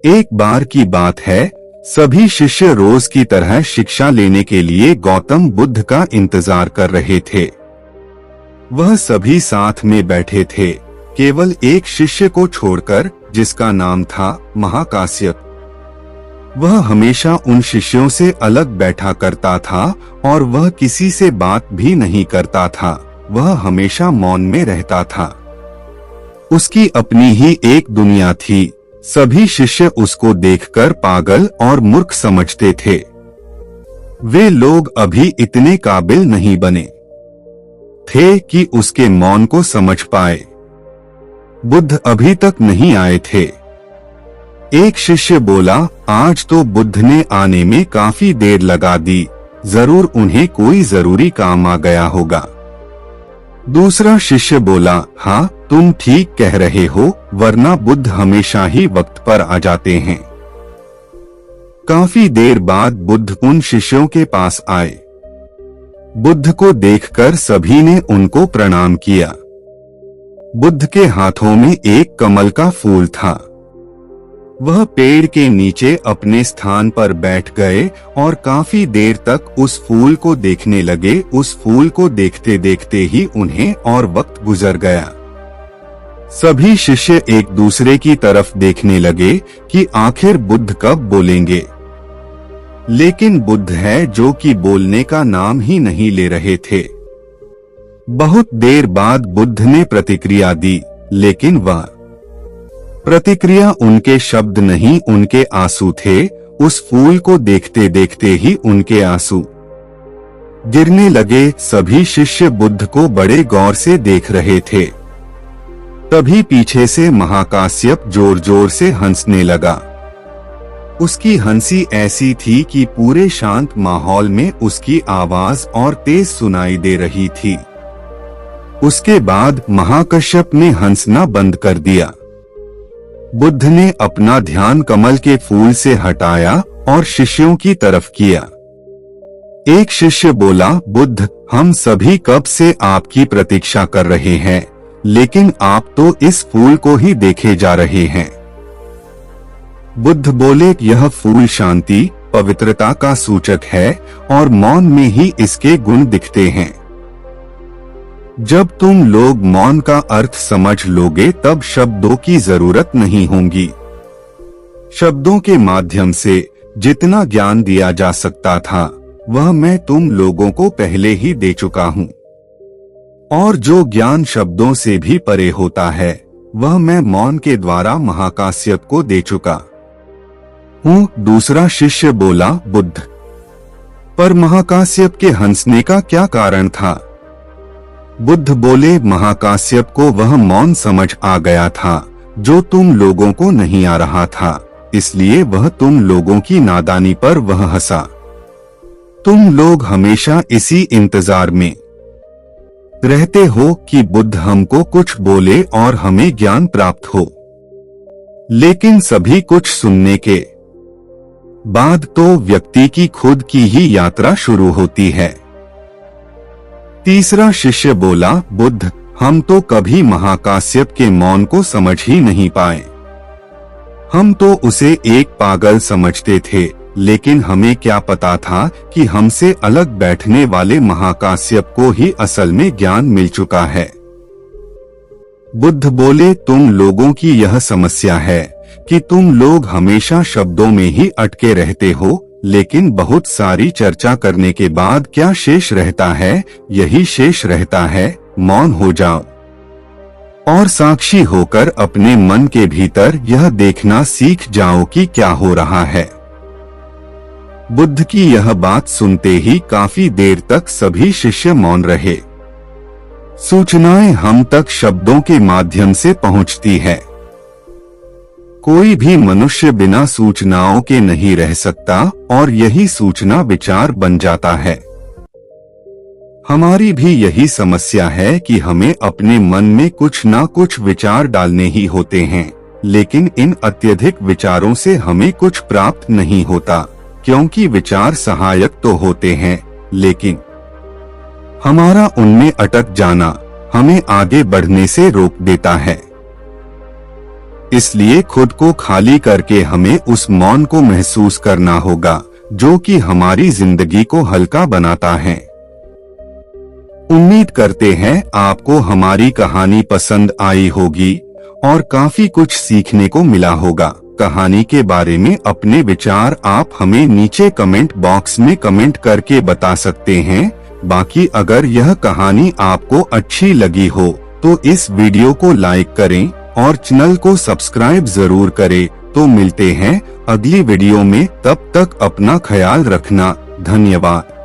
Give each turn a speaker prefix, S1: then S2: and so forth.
S1: एक बार की बात है, सभी शिष्य रोज की तरह शिक्षा लेने के लिए गौतम बुद्ध का इंतजार कर रहे थे। वह सभी साथ में बैठे थे, केवल एक शिष्य को छोड़कर, जिसका नाम था महाकाश्यप। वह हमेशा उन शिष्यों से अलग बैठा करता था और वह किसी से बात भी नहीं करता था। वह हमेशा मौन में रहता था। उसकी अपनी ही एक दुनिया थी। सभी शिष्य उसको देखकर पागल और मूर्ख समझते थे। वे लोग अभी इतने काबिल नहीं बने थे कि उसके मौन को समझ पाए। बुद्ध अभी तक नहीं आए थे। एक शिष्य बोला, आज तो बुद्ध ने आने में काफी देर लगा दी, जरूर उन्हें कोई जरूरी काम आ गया होगा। दूसरा शिष्य बोला, हाँ तुम ठीक कह रहे हो, वरना बुद्ध हमेशा ही वक्त पर आ जाते हैं। काफी देर बाद बुद्ध उन शिष्यों के पास आए। बुद्ध को देखकर सभी ने उनको प्रणाम किया। बुद्ध के हाथों में एक कमल का फूल था। वह पेड़ के नीचे अपने स्थान पर बैठ गए और काफी देर तक उस फूल को देखने लगे। उस फूल को देखते देखते ही उन्हें और वक्त गुजर गया। सभी शिष्य एक दूसरे की तरफ देखने लगे कि आखिर बुद्ध कब बोलेंगे। लेकिन बुद्ध है जो कि बोलने का नाम ही नहीं ले रहे थे। बहुत देर बाद बुद्ध ने प्रतिक्रिया दी, लेकिन वह प्रतिक्रिया उनके शब्द नहीं, उनके आंसू थे। उस फूल को देखते देखते ही उनके आंसू गिरने लगे। सभी शिष्य बुद्ध को बड़े गौर से देख रहे थे। तभी पीछे से महाकाश्यप जोर जोर से हंसने लगा। उसकी हंसी ऐसी थी कि पूरे शांत माहौल में उसकी आवाज और तेज सुनाई दे रही थी। उसके बाद महाकाश्यप ने हंसना बंद कर दिया। बुद्ध ने अपना ध्यान कमल के फूल से हटाया और शिष्यों की तरफ किया। एक शिष्य बोला, बुद्ध, हम सभी कब से आपकी प्रतीक्षा कर रहे हैं, लेकिन आप तो इस फूल को ही देखे जा रहे हैं। बुद्ध बोले, यह फूल शांति, पवित्रता का सूचक है और मौन में ही इसके गुण दिखते हैं। जब तुम लोग मौन का अर्थ समझ लोगे तब शब्दों की जरूरत नहीं होगी। शब्दों के माध्यम से जितना ज्ञान दिया जा सकता था वह मैं तुम लोगों को पहले ही दे चुका हूँ, और जो ज्ञान शब्दों से भी परे होता है वह मैं मौन के द्वारा महाकाश्यप को दे चुका हूँ। दूसरा शिष्य बोला, बुद्ध, पर महाकाश्यप के हंसने का क्या कारण था? बुद्ध बोले, महाकाश्यप को वह मौन समझ आ गया था जो तुम लोगों को नहीं आ रहा था, इसलिए वह तुम लोगों की नादानी पर वह हंसा। तुम लोग हमेशा इसी इंतजार में रहते हो कि बुद्ध हमको कुछ बोले और हमें ज्ञान प्राप्त हो, लेकिन सभी कुछ सुनने के बाद तो व्यक्ति की खुद की ही यात्रा शुरू होती है। तीसरा शिष्य बोला, बुद्ध, हम तो कभी महाकाश्यप के मौन को समझ ही नहीं पाए। हम तो उसे एक पागल समझते थे, लेकिन हमें क्या पता था कि हमसे अलग बैठने वाले महाकाश्यप को ही असल में ज्ञान मिल चुका है। बुद्ध बोले, तुम लोगों की यह समस्या है कि तुम लोग हमेशा शब्दों में ही अटके रहते हो, लेकिन बहुत सारी चर्चा करने के बाद क्या शेष रहता है? यही शेष रहता है, मौन हो जाओ और साक्षी होकर अपने मन के भीतर यह देखना सीख जाओ कि क्या हो रहा है। बुद्ध की यह बात सुनते ही काफी देर तक सभी शिष्य मौन रहे। सूचनाएं हम तक शब्दों के माध्यम से पहुंचती है। कोई भी मनुष्य बिना सूचनाओं के नहीं रह सकता और यही सूचना विचार बन जाता है। हमारी भी यही समस्या है कि हमें अपने मन में कुछ ना कुछ विचार डालने ही होते हैं, लेकिन इन अत्यधिक विचारों से हमें कुछ प्राप्त नहीं होता, क्योंकि विचार सहायक तो होते हैं, लेकिन हमारा उनमें अटक जाना हमें आगे बढ़ने से रोक देता है। इसलिए खुद को खाली करके हमें उस मौन को महसूस करना होगा जो कि हमारी जिंदगी को हल्का बनाता है। उम्मीद करते हैं आपको हमारी कहानी पसंद आई होगी और काफी कुछ सीखने को मिला होगा। कहानी के बारे में अपने विचार आप हमें नीचे कमेंट बॉक्स में कमेंट करके बता सकते हैं। बाकी अगर यह कहानी आपको अच्छी लगी हो तो इस वीडियो को लाइक करें और चैनल को सब्सक्राइब जरूर करें। तो मिलते हैं अगली वीडियो में, तब तक अपना ख्याल रखना। धन्यवाद।